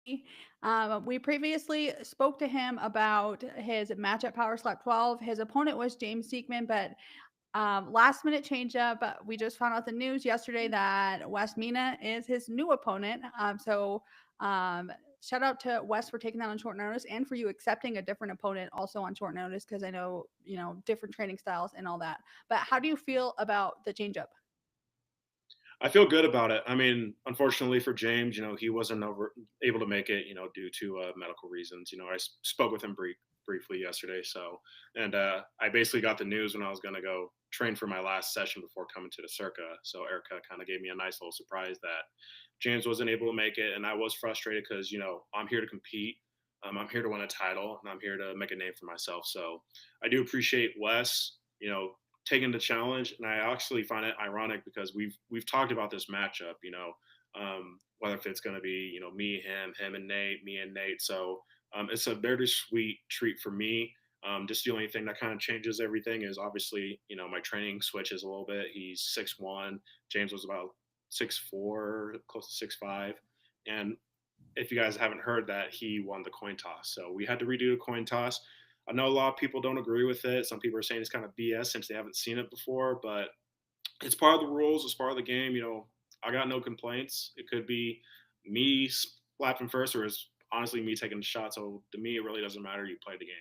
We previously spoke to him about his match at Power Slap 12. His opponent was James Seekman, but last minute change up. We just found out the news yesterday that Wes Mina is his new opponent. Um, shout out to Wes for taking that on short notice and for you accepting a different opponent also on short notice because I know, different training styles and all that. But how do you feel about the change up? I feel good about it. I mean, unfortunately for James, he wasn't able to make it, due to medical reasons. I spoke with him briefly yesterday. So, and I basically got the news when I was going to go train for my last session before coming to the Circa. So Erica kind of gave me a nice little surprise that James wasn't able to make it, and I was frustrated because I'm here to compete. I'm here to win a title, and I'm here to make a name for myself. So I do appreciate Wes. Taking the challenge, and I actually find it ironic because we've talked about this matchup. Whether if it's going to be me, him and Nate, me and Nate. So it's a very sweet treat for me. Just the only thing that kind of changes everything is obviously my training switches a little bit. He's 6'1", James was about 6'4", close to 6'5", and if you guys haven't heard that, he won the coin toss. So we had to redo the coin toss. I know a lot of people don't agree with it. Some people are saying it's kind of BS since they haven't seen it before, but it's part of the rules. It's part of the game. I got no complaints. It could be me slapping first, or it's honestly me taking the shot. So to me, it really doesn't matter. You play the game.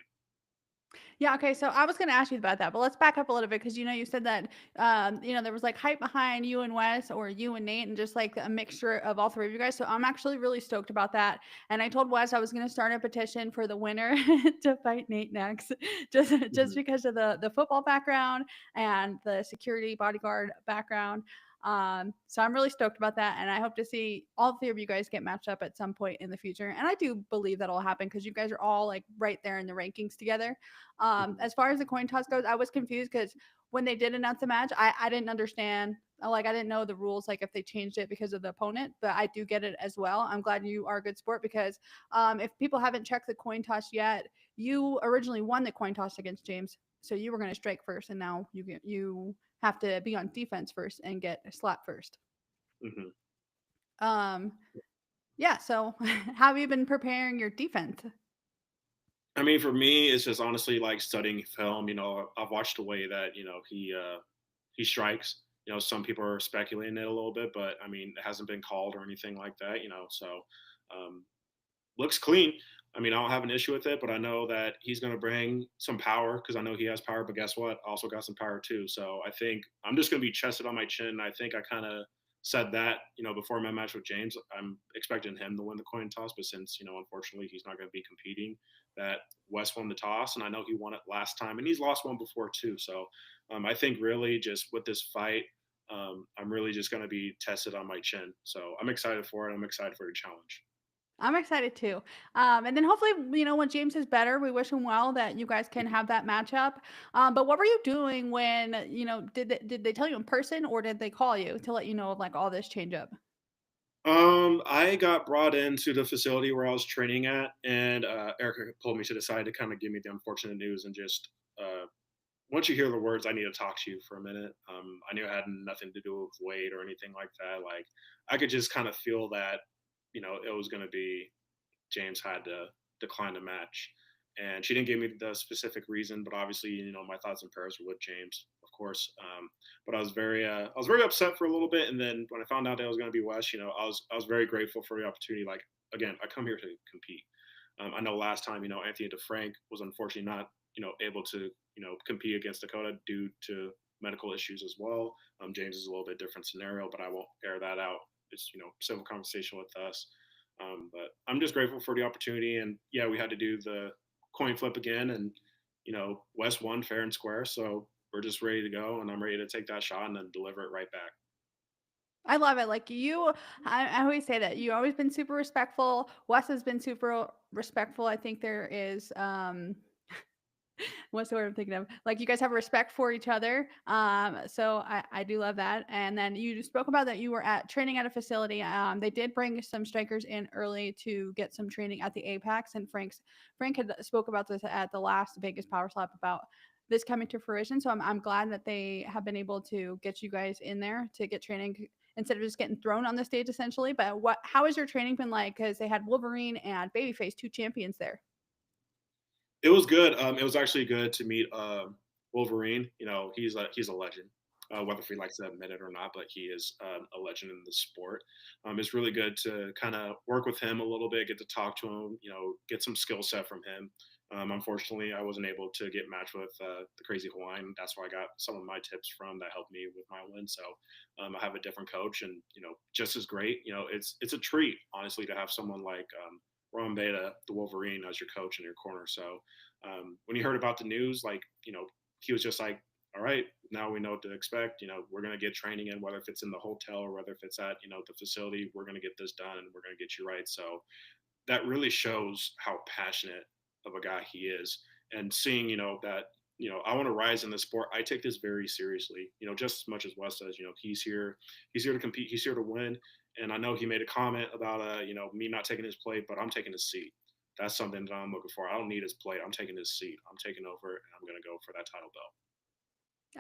Yeah, okay. So I was going to ask you about that, but let's back up a little bit because you said that there was like hype behind you and Wes or you and Nate and just like a mixture of all three of you guys. So I'm actually really stoked about that. And I told Wes I was going to start a petition for the winner to fight Nate next, just Mhm. because of the football background and the security bodyguard background. So I'm really stoked about that, and I hope to see all three of you guys get matched up at some point in the future. And I do believe that'll happen because you guys are all like right there in the rankings together. Mhm. As far as the coin toss goes, I was confused because when they did announce the match, I didn't understand. Like I didn't know the rules, like if they changed it because of the opponent, but I do get it as well. I'm glad you are a good sport because if people haven't checked the coin toss yet, you originally won the coin toss against James, so you were going to strike first, and now you have to be on defense first and get a slap first. Mhm. Um, yeah. So, how have you been preparing your defense? I mean, for me, it's just honestly like studying film. I've watched the way that he strikes. Some people are speculating it a little bit, but I mean, it hasn't been called or anything like that. So um, looks clean. I mean, I don't have an issue with it, but I know that he's going to bring some power because I know he has power. But guess what? I also got some power too. So I think I'm just going to be chested on my chin. I think I kind of said that, before my match with James. I'm expecting him to win the coin toss, but since unfortunately he's not going to be competing, that Wes won the toss, and I know he won it last time, and he's lost one before too. So I think really just with this fight, I'm really just going to be tested on my chin. So I'm excited for it. I'm excited for the challenge. I'm excited too. And then hopefully, when James is better, we wish him well that you guys can have that matchup. But what were you doing when, did they tell you in person or did they call you to let you know of like all this change up? I got brought into the facility where I was training at, and Erica pulled me to the side to kind of give me the unfortunate news and just once you hear the words, I need to talk to you for a minute. I knew it had nothing to do with weight or anything like that. Like I could just kind of feel that, it was going to be James had to decline the match. And she didn't give me the specific reason, but obviously, my thoughts and prayers were with James, of course. But I was very upset for a little bit, and then when I found out that it was going to be Wes, I was very grateful for the opportunity. Like again, I come here to compete. I know last time, Anthony DeFrank was unfortunately not, able to, compete against Dakota due to medical issues as well. James is a little bit different scenario, but I won't air that out. It's civil conversation with us. But I'm just grateful for the opportunity. And yeah, we had to do the coin flip again, and West won fair and square. So we're just ready to go, and I'm ready to take that shot and then deliver it right back. I love it. Like I always say that you always been super respectful. Wes has been super respectful. I think there is what's the word I'm thinking of? Like you guys have respect for each other. So I do love that. And then you spoke about that you were at training at a facility. They did bring some strikers in early to get some training at the Apex, and Frank had spoke about this at the last Vegas Power Slap about this coming to fruition. So I'm glad that they have been able to get you guys in there to get training. instead of just getting thrown on the stage essentially. But how has your training been like? Because they had Wolverine and Babyface, two champions there. It was good. It was actually good to meet Wolverine. He's a legend, whether he likes to admit it or not. But he is a legend in the sport. It's really good to kind of work with him a little bit, get to talk to him. Get some skill set from him. Unfortunately, I wasn't able to get matched with the Crazy Hawaiian. That's where I got some of my tips from that helped me with my win. So I have a different coach, and just as great. It's a treat, honestly, to have someone like Ron Beta, the Wolverine, as your coach in your corner. So when he heard about the news, he was just like, all right, now we know what to expect. We're going to get training in, whether if it's in the hotel or whether if it's at, the facility, we're going to get this done and we're going to get you right. So that really shows how passionate of a guy he is. And seeing, that, I want to rise in the sport. I take this very seriously, just as much as Wes does. He's here to compete, he's here to win. And I know he made a comment about, me not taking his plate, but I'm taking his seat. That's something that I'm looking for. I don't need his plate. I'm taking his seat. I'm taking over, and I'm going to go for that title belt.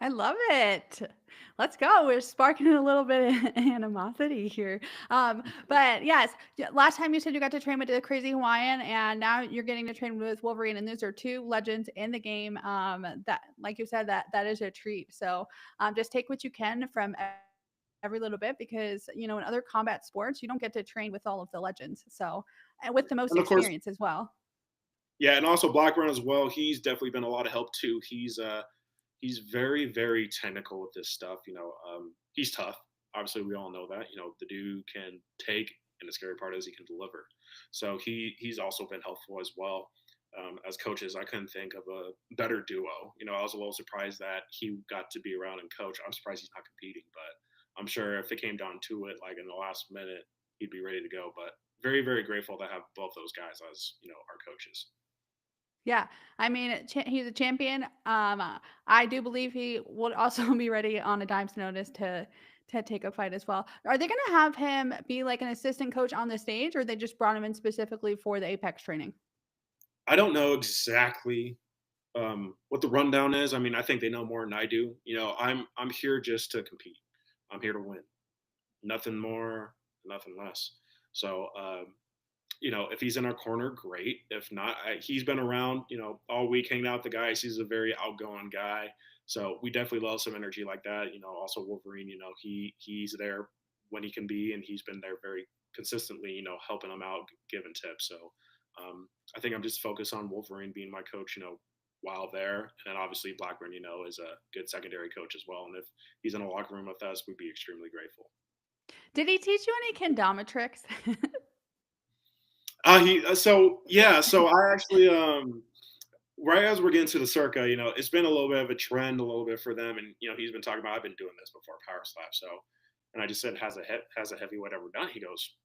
I love it. Let's go. We're sparking a little bit of animosity here. But yes, last time you said you got to train with the Crazy Hawaiian, and now you're getting to train with Wolverine, and those are two legends in the game. That, like you said, that is a treat. So just take what you can from every little bit, because in other combat sports you don't get to train with all of the legends. So, and with the most And of course, experience as well. yeah, and also Blackburn as well. He's definitely been a lot of help too. He's very, very technical with this stuff. He's tough. Obviously, we all know that. The dude can take, and the scary part is he can deliver. So he's also been helpful as well. As coaches, I couldn't think of a better duo. I was a little surprised that he got to be around and coach. I'm surprised he's not competing, but I'm sure if it came down to it, like in the last minute, he'd be ready to go. But very, very grateful to have both those guys as our coaches. Yeah, I mean, he's a champion. I do believe he would also be ready on a dime's notice to take a fight as well. Are they going to have him be like an assistant coach on the stage, or they just brought him in specifically for the Apex training? I don't know exactly what the rundown is. I mean, I think they know more than I do. I'm here just to compete. I'm here to win. Nothing more, nothing less. So, if he's in our corner, great. If not, he's been around, all week hanging out with the guys. He's a very outgoing guy. So we definitely love some energy like that. Also Wolverine, he's there when he can be, and he's been there very consistently, helping him out, giving tips. So I think I'm just focused on Wolverine being my coach, while there. And then obviously Blackburn, is a good secondary coach as well. And if he's in a locker room with us, we'd be extremely grateful. Did he teach you any kendama tricks? He so yeah, so I actually right as we're getting to the circa, it's been a little bit of a trend, a little bit for them, and he's been talking about I've been doing this before Power Slap, so and I just said has a heavyweight ever done? He goes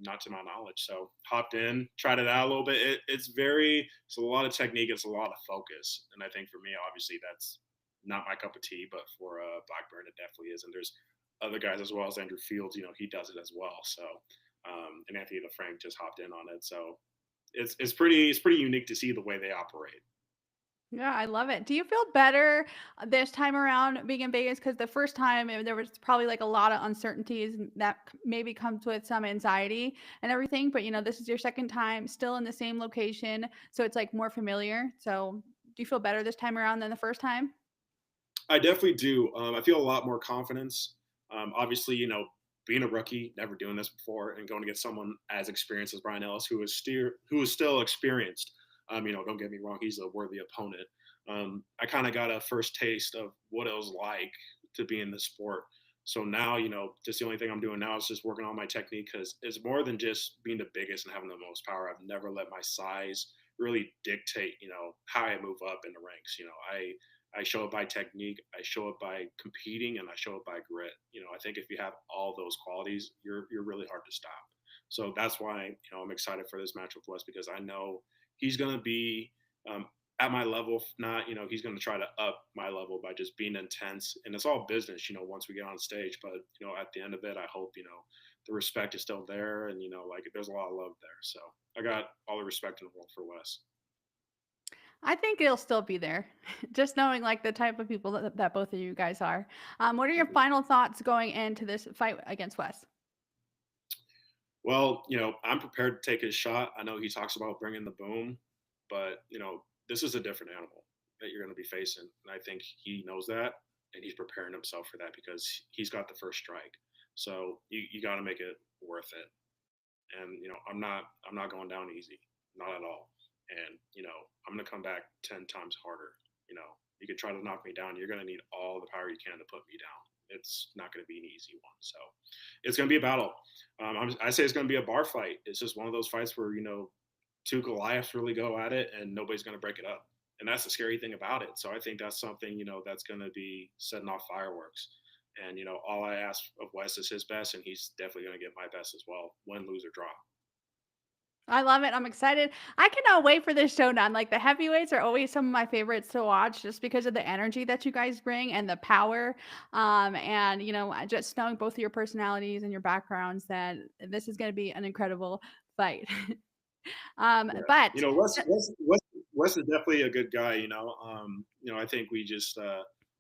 not to my knowledge. So hopped in, tried it out a little bit. It's a lot of technique, it's a lot of focus, and I think for me, obviously that's not my cup of tea, but for Blackburn, it definitely is. And there's other guys as well as Andrew Fields, he does it as well. So and Anthony LaFranc just hopped in on it. So it's pretty unique to see the way they operate. Yeah, I love it. Do you feel better this time around being in Vegas? Because the first time there was probably like a lot of uncertainties and that maybe comes with some anxiety and everything. But this is your second time still in the same location. So it's like more familiar. So do you feel better this time around than the first time? I definitely do. I feel a lot more confidence. Obviously, being a rookie, never doing this before, and going to get someone as experienced as Brian Ellis, who is still experienced. Don't get me wrong, he's a worthy opponent. I kind of got a first taste of what it was like to be in this sport. So now, just the only thing I'm doing now is just working on my technique, because it's more than just being the biggest and having the most power. I've never let my size really dictate, how I move up in the ranks. I show it by technique, I show it by competing, and I show it by grit. I think if you have all those qualities, you're really hard to stop. So that's why I'm excited for this match with Wes, because I know he's going to be at my level. If not, he's going to try to up my level by just being intense. And it's all business, once we get on stage. But at the end of it, I hope the respect is still there, and like there's a lot of love there. So I got all the respect in the world for Wes. I think it'll still be there. Just knowing like the type of people that both of you guys are. What are your Mhm. final thoughts going into this fight against Wes? Well, I'm prepared to take his shot. I know he talks about bringing the boom, but this is a different animal that you're going to be facing, and I think he knows that, and he's preparing himself for that because he's got the first strike. So you got to make it worth it. And I'm not going down easy, not at all. And I'm going to come back 10 times harder. You could try to knock me down. You're going to need all the power you can to put me down. It's not going to be an easy one. So it's going to be a battle. I say it's going to be a bar fight. It's just one of those fights where two Goliaths really go at it, and nobody's going to break it up. And that's the scary thing about it. So I think that's something that's going to be setting off fireworks. And all I ask of Wes is his best, and he's definitely going to get my best as well, win, lose, or draw. I love it. I'm excited. I cannot wait for this showdown. Like the heavyweights are always some of my favorites to watch just because of the energy that you guys bring and the power. And just knowing both of your personalities and your backgrounds, that this is going to be an incredible fight. Yeah, But Wes is definitely a good guy. I think we just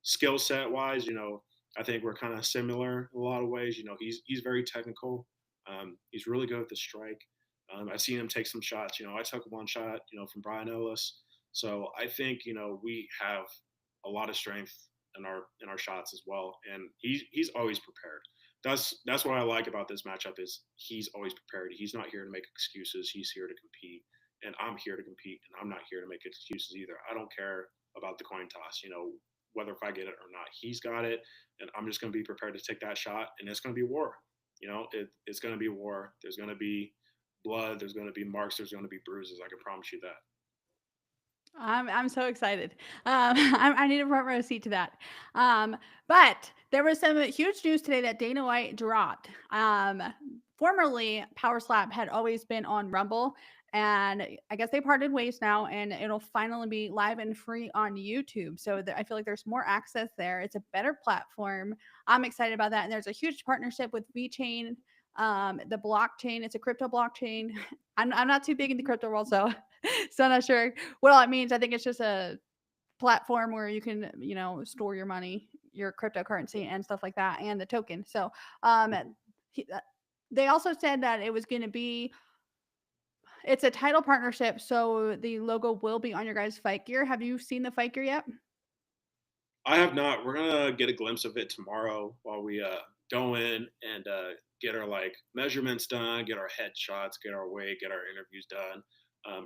skill set wise, I think we're kind of similar in a lot of ways. He's very technical. He's really good at the strike. I've seen him take some shots. I took one shot, from Brian Ellis. So I think we have a lot of strength in our shots as well, and he's always prepared. That's what I like about this matchup is he's always prepared. He's not here to make excuses. He's here to compete, and I'm here to compete, and I'm not here to make excuses either. I don't care about the coin toss. Whether if I get it or not, he's got it, and I'm just going to be prepared to take that shot, and it's going to be war. It's going to be war. There's going to be blood. There's going to be marks. There's going to be bruises. I can promise you that. I'm so excited. I need a front row seat to that. But there was some huge news today that Dana White dropped. Formerly, Power Slap had always been on Rumble, and I guess they parted ways now, and it'll finally be live and free on YouTube. So I feel like there's more access there. It's a better platform. I'm excited about that, and there's a huge partnership with VeChain. The blockchain, it's a crypto blockchain. I'm not too big in the crypto world, so I'm not sure what all it means. I think it's just a platform where you can, store your money, your cryptocurrency and stuff like that, and the token. So, he, uh, they also said that it was going to be, it's a title partnership. So the logo will be on your guys' fight gear. Have you seen the fight gear yet? I have not. We're gonna get a glimpse of it tomorrow while we go in and get our measurements done, get our headshots, get our weight, get our interviews done.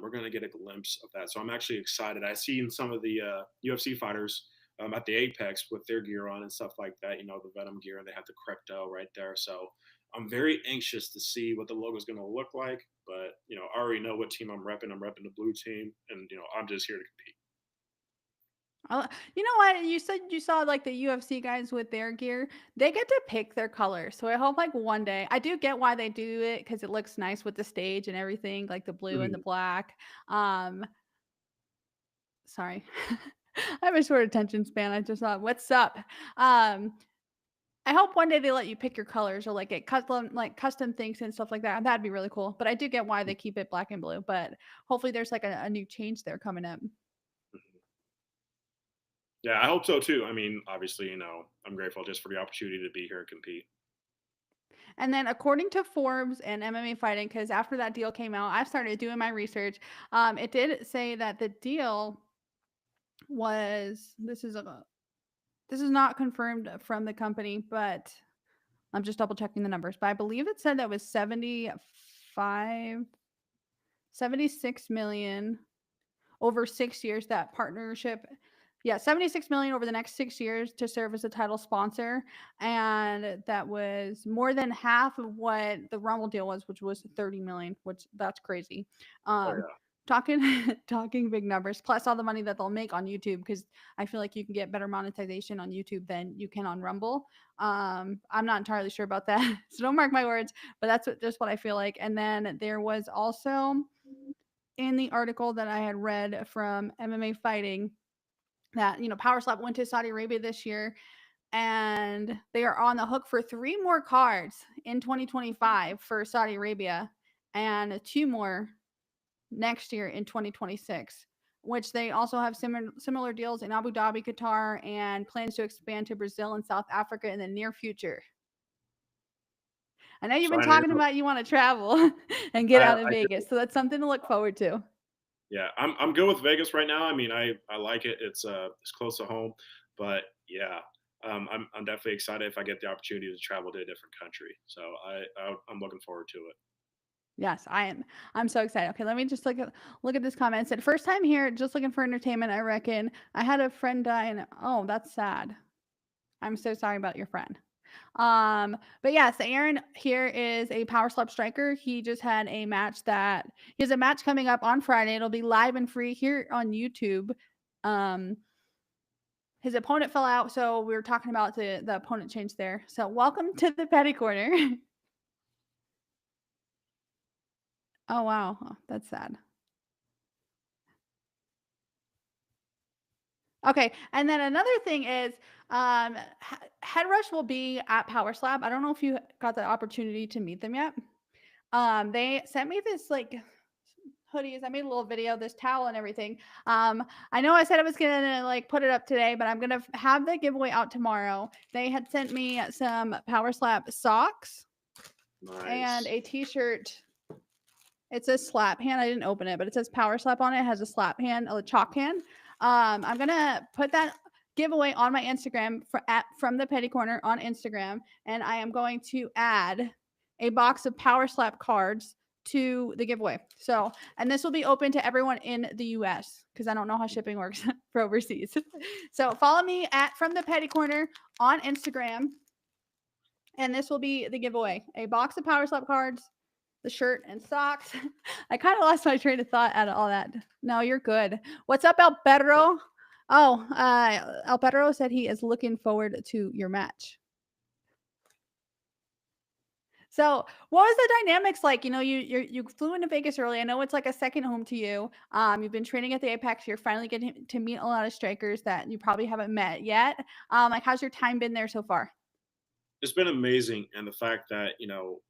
We're gonna get a glimpse of that, so I'm actually excited. I've seen some of the UFC fighters at the Apex with their gear on and stuff like that. The Venom gear, and they have the crypto right there. So I'm very anxious to see what the logo is gonna look like. But I already know what team I'm repping. I'm repping the blue team, and I'm just here to compete. You know what? You said you saw like the UFC guys with their gear. They get to pick their colors. So I hope like one day, I do get why they do it because it looks nice with the stage and everything, like the blue and the Mhm. black. Um, Sorry. I have a short attention span. I just thought, what's up? Um, I hope one day they let you pick your colors or like get custom things and stuff like that. That'd be really cool. But I do get why they keep it black and blue. But hopefully there's like a new change there coming up. Yeah, I hope so too. I mean, obviously, I'm grateful just for the opportunity to be here and compete. And then according to Forbes and MMA Fighting, because after that deal came out, I started doing my research. It did say that the deal was this is not confirmed from the company, but I'm just double checking the numbers. But I believe it said that was 76 million over 6 years. That partnership, yeah, 76 million over the next 6 years to serve as a title sponsor, and that was more than half of what the Rumble deal was, which was 30 million, which that's crazy. Oh um yeah. talking talking big numbers, plus all the money that they'll make on YouTube, because I feel like you can get better monetization on YouTube than you can on Rumble. I'm not entirely sure about that, so don't mark my words, but that's just what I feel like. And then there was also in the article that I had read from MMA Fighting that Power Slap went to Saudi Arabia this year, and they are on the hook for three more cards in 2025 for Saudi Arabia, and two more next year in 2026. which they also have similar deals in Abu Dhabi, Qatar, and plans to expand to Brazil and South Africa in the near future. I know you've been Signing talking up. about you want to travel and get out of I Vegas, so that's something to look forward to. Yeah, I'm good with Vegas right now. I mean, I like it. It's close to home, but yeah, I'm definitely excited if I get the opportunity to travel to a different country. So I'm looking forward to it. Yes, I am. I'm so excited. Okay, let me just look at this comment. It said first time here, just looking for entertainment. I reckon I had a friend die, and oh, that's sad. I'm so sorry about your friend. But yeah, so Aaron here is a power slap striker. He just had a match that he has a match coming up on Friday. It'll be live and free here on YouTube. Um, his opponent fell out, so we were talking about the opponent change there. So welcome to the petty corner. Oh wow, oh, that's sad. Okay, and then another thing is, Head Rush will be at Power Slap. I don't know if you got the opportunity to meet them yet. They sent me this like hoodies. I made a little video, this towel and everything. I know I said I was gonna like put it up today, but I'm gonna have the giveaway out tomorrow. They had sent me some Power Slap socks and Nice. a T-shirt. It says slap hand. I didn't open it, but it says Power Slap on it. It has a slap hand, a chalk hand. I'm gonna put that giveaway on my Instagram from the Petty Corner on Instagram, and I am going to add a box of Power Slap cards to the giveaway. So, and this will be open to everyone in the US because I don't know how shipping works for overseas. So, follow me at From the Petty Corner on Instagram, and this will be the giveaway: a box of Power Slap cards, the shirt and socks. I kind of lost my train of thought out of all that. No, you're good. What's up, El Perro? Oh, El Perro said he is looking forward to your match. So, what was the dynamics like? You know, you flew into Vegas early. I know it's like a second home to you. You've been training at the Apex. You're finally getting to meet a lot of strikers that you probably haven't met yet. Like, how's your time been there so far? It's been amazing, and the fact that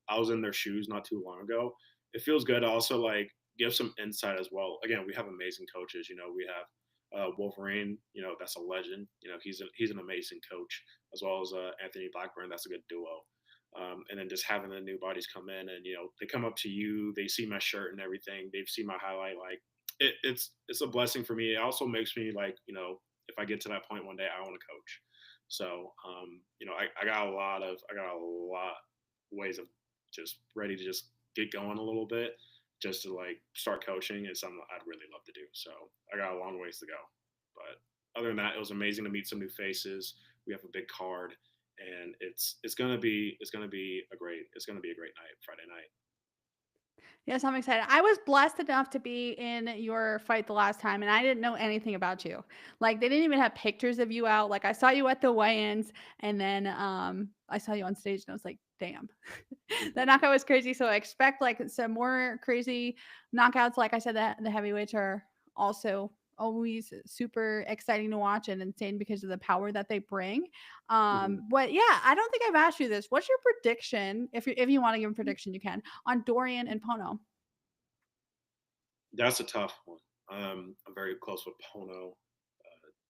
I was in their shoes not too long ago, it feels good to also like give some insight as well. Again, we have amazing coaches. We have Wolverine. That's a legend. He's an amazing coach, as well as Anthony Blackburn. That's a good duo. And then just having the new bodies come in, and they come up to you, they see my shirt and everything, they see my highlight. Like it's a blessing for me. It also makes me like if I get to that point one day, I want to coach. So I got a lot ways of just ready to just get going a little bit, just to like start coaching is something I'd really love to do. So I got a long ways to go. But other than that, it was amazing to meet some new faces. We have a big card, and it's gonna be a great night Friday night. Yes, I'm excited. I was blessed enough to be in your fight the last time, and I didn't know anything about you. Like they didn't even have pictures of you out. Like I saw you at the weigh-ins, and then I saw you on stage, and I was like, "Damn, that knockout was crazy." So I expect like some more crazy knockouts. Like I said, that the heavyweights are also always super exciting to watch and insane because of the power that they bring. Mhm. But yeah, I don't think I've asked you this. What's your prediction? If you want to give a prediction, you can on Dorian and Pono. That's a tough one. I'm very close with Pono.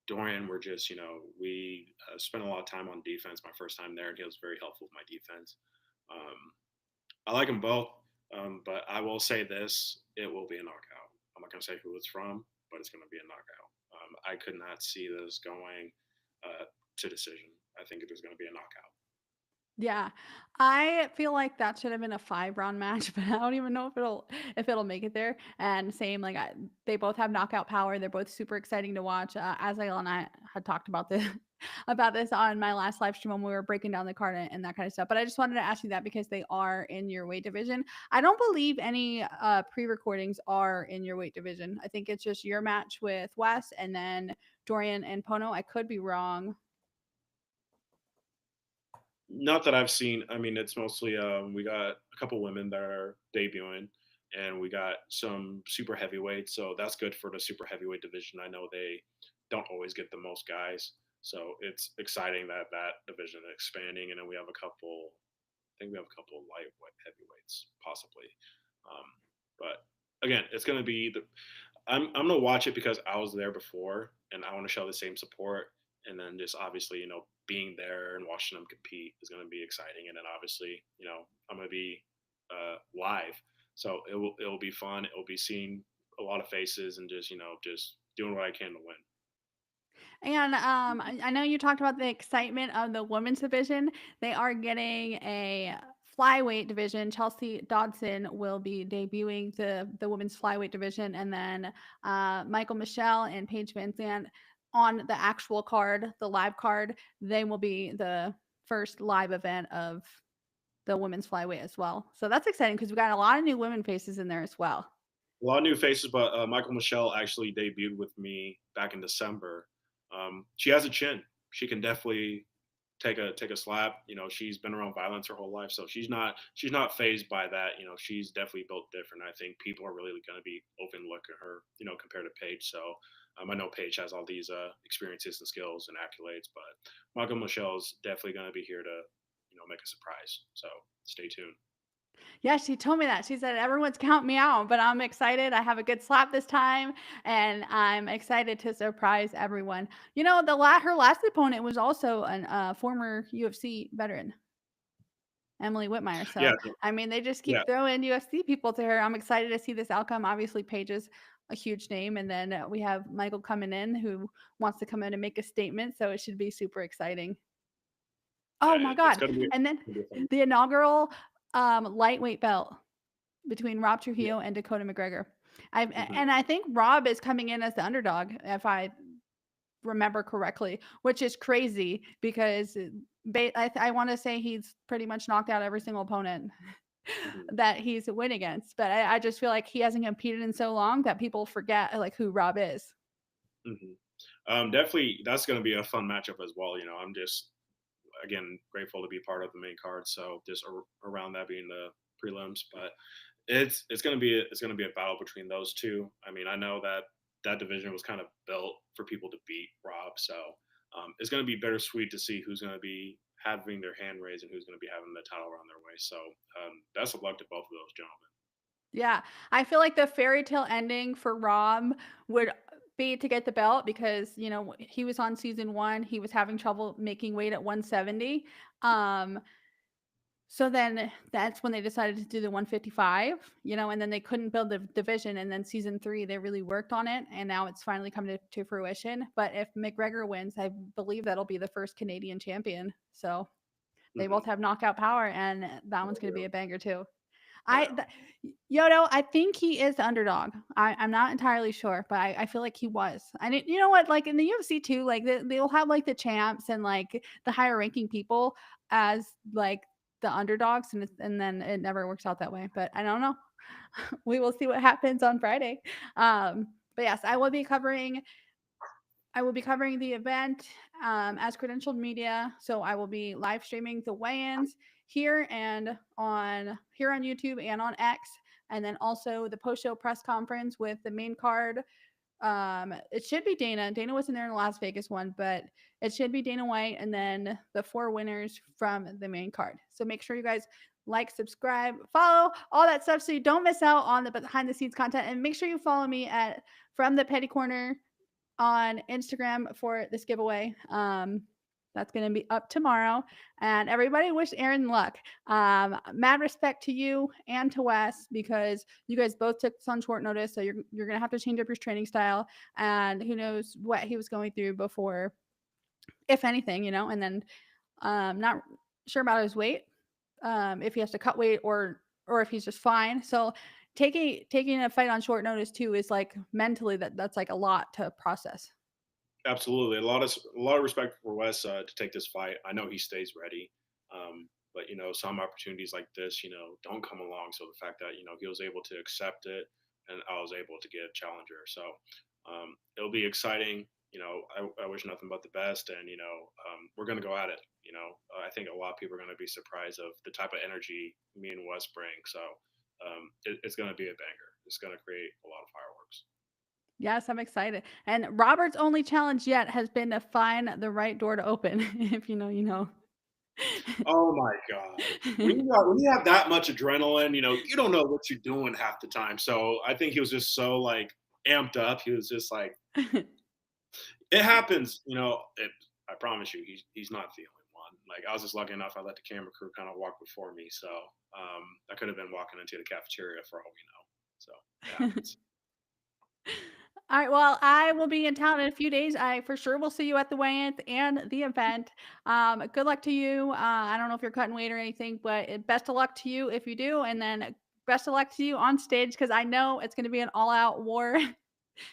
Dorian, we're just, we spent a lot of time on defense my first time there, and he was very helpful with my defense. Um, I like them both, but I will say this: it will be a knockout. I'm not going to say who it's from, but it's going to be a knockout. I could not see this going to decision. I think there's going to be a knockout. Yeah. I feel like that should have been a 5 round match, but I don't even know if it'll make it there. And same, like they both have knockout power. They're both super exciting to watch. Azael and I had talked about this about this on my last live stream when we were breaking down the card and that kind of stuff. But I just wanted to ask you that because they are in your weight division. I don't believe any pre-recordings are in your weight division. I think it's just your match with Wes and then Dorian and Pono. I could be wrong. Not that I've seen. I mean, it's mostly we got a couple women that are debuting, and we got some super heavyweights. So that's good for the super heavyweight division. I know they don't always get the most guys, so it's exciting that that division is expanding. And then we have a couple. I think we have a couple of lightweight heavyweights possibly. Um, but again, it's going to be the. I'm gonna watch it because I was there before, and I want to show the same support. And then just obviously, being there and watching them compete is gonna be exciting. And then obviously, I'm gonna be live, so it will be fun. It will be seeing a lot of faces and just doing what I can to win. And I know you talked about the excitement of the women's division. They are getting a flyweight division. Chelsea Dodson will be debuting the women's flyweight division, and then Michael Michelle and Paige Van Zandt on the actual card, the live card. They will be the first live event of the women's flyweight as well. So that's exciting because we got a lot of new women faces in there as well. A lot of new faces, but Michael Michelle actually debuted with me back in December. She has a chin. She can definitely take a slap. She's been around violence her whole life, so she's not phased by that. She's definitely built different. I think people are really going to be overlooking her. Compared to Paige. So I know Paige has all these experiences and skills and accolades, but Michael Michelle is definitely going to be here to make a surprise. So stay tuned. Yeah, she told me that. She said, "Everyone's counting me out, but I'm excited. I have a good slap this time, and I'm excited to surprise everyone." Her last opponent was also an former UFC veteran, Emily Whitmire. Yeah, So, I mean, they just yeah. keep throwing UFC people to her. I'm excited to see this outcome. Obviously, Paige is a huge name, and then we have Michael coming in who wants to come in and make a statement. So it should be super exciting. Oh Yeah, my it's God! gonna be, And then gonna be fun. the inaugural lightweight belt between Rob Yeah. Trujillo and Dakota McGregor. Hmm. And I think Rob is coming in as the underdog, if I remember correctly, which is crazy because I want to say he's pretty much knocked out every single opponent Hmm. that he's a win against. But I just feel like he hasn't competed in so long that people forget like who Rob is. Hmm. Definitely, that's going to be a fun matchup as well. I'm just again grateful to be part of the main card. So just around that being the prelims, but it's gonna be a battle between those two. I mean, I know that that division was kind of built for people to beat Rob, so it's gonna be bittersweet to see who's gonna be having their hand raised and who's gonna be having the title around their way. So best of luck to both of those gentlemen. Yeah, I feel like the fairy tale ending for Rob would be to get the belt because, he was on season 1, he was having trouble making weight at 170. Um, so then that's when they decided to do the 155, and then they couldn't build the division, and then season 3, they really worked on it, and now it's finally come to fruition. But if McGregor wins, I believe that'll be the first Canadian champion. So they Hmm. both have knockout power, and that one's gonna be a banger too. I Yeah, th Yodo, I think he is the underdog. I'm not entirely sure, but I feel like he was. And you know what? Like in the UFC too, like they'll have like the champs and like the higher ranking people as like the underdogs, and then it never works out that way. But I don't know. We will see what happens on Friday. But yes, I will be covering the event as credentialed media. So I will be live streaming the weigh-ins here on YouTube and on X, and then also the post-show press conference with the main card. It should be Dana. Dana wasn't there in the Las Vegas one, but it should be Dana White, and then the 4 winners from the main card. So make sure you guys like, subscribe, follow, all that stuff, so you don't miss out on the behind the scenes content. And make sure you follow me at From the Petty Corner on Instagram for this giveaway. That's going to be up tomorrow. And everybody wish Aaron luck. Mad respect to you and to Wes because you guys both took this on short notice. So you're going to have to change up your training style. And who knows what he was going through before, if anything, and then not sure about his weight, if he has to cut weight or if he's just fine. So taking a fight on short notice too is like mentally that's like a lot to process. absolutely. A lot of respect for Wes to take this fight. I know he stays ready, but some opportunities like this, don't come along. So the fact that he was able to accept it, and I was able to get a challenger, so it'll be exciting. I wish nothing but the best, and we're gonna go at it. I think a lot of people are gonna be surprised of the type of energy me and Wes bring. So it's gonna be a banger. It's gonna create a lot of fireworks. Yes, I'm excited. And Robert's only challenge yet has been to find the right door to open. If you know, you know. Oh my god. When you have that much adrenaline, you don't know what you're doing half the time. So I think he was just so like amped up. He was just like, it happens, I promise you, he's not the only one. Like I was just lucky enough, I let the camera crew kind of walk before me, so I could have been walking into the cafeteria for all we know. So it happens. All right. Well, I will be in town in a few days. I for sure will see you at the weigh-ins and the event. Good luck to you. I don't know if you're cutting weight or anything, but best of luck to you if you do. And then best of luck to you on stage because I know it's going to be an all-out war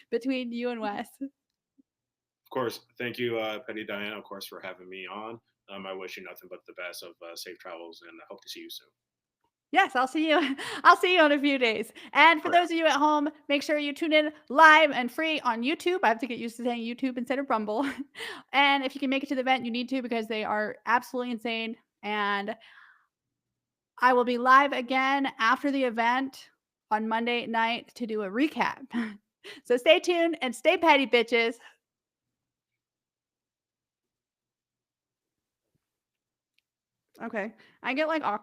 between you and Wes. Of course, thank you, Petty Diana, of course, for having me on. I wish you nothing but the best of safe travels, and I hope to see you soon. Yes, I'll see you. I'll see you in a few days. And for All right. those of you at home, make sure you tune in live and free on YouTube. I have to get used to saying YouTube instead of Rumble. And if you can make it to the event, you need to because they are absolutely insane. And I will be live again after the event on Monday night to do a recap. So stay tuned and stay petty, bitches. Okay. I get like awkward.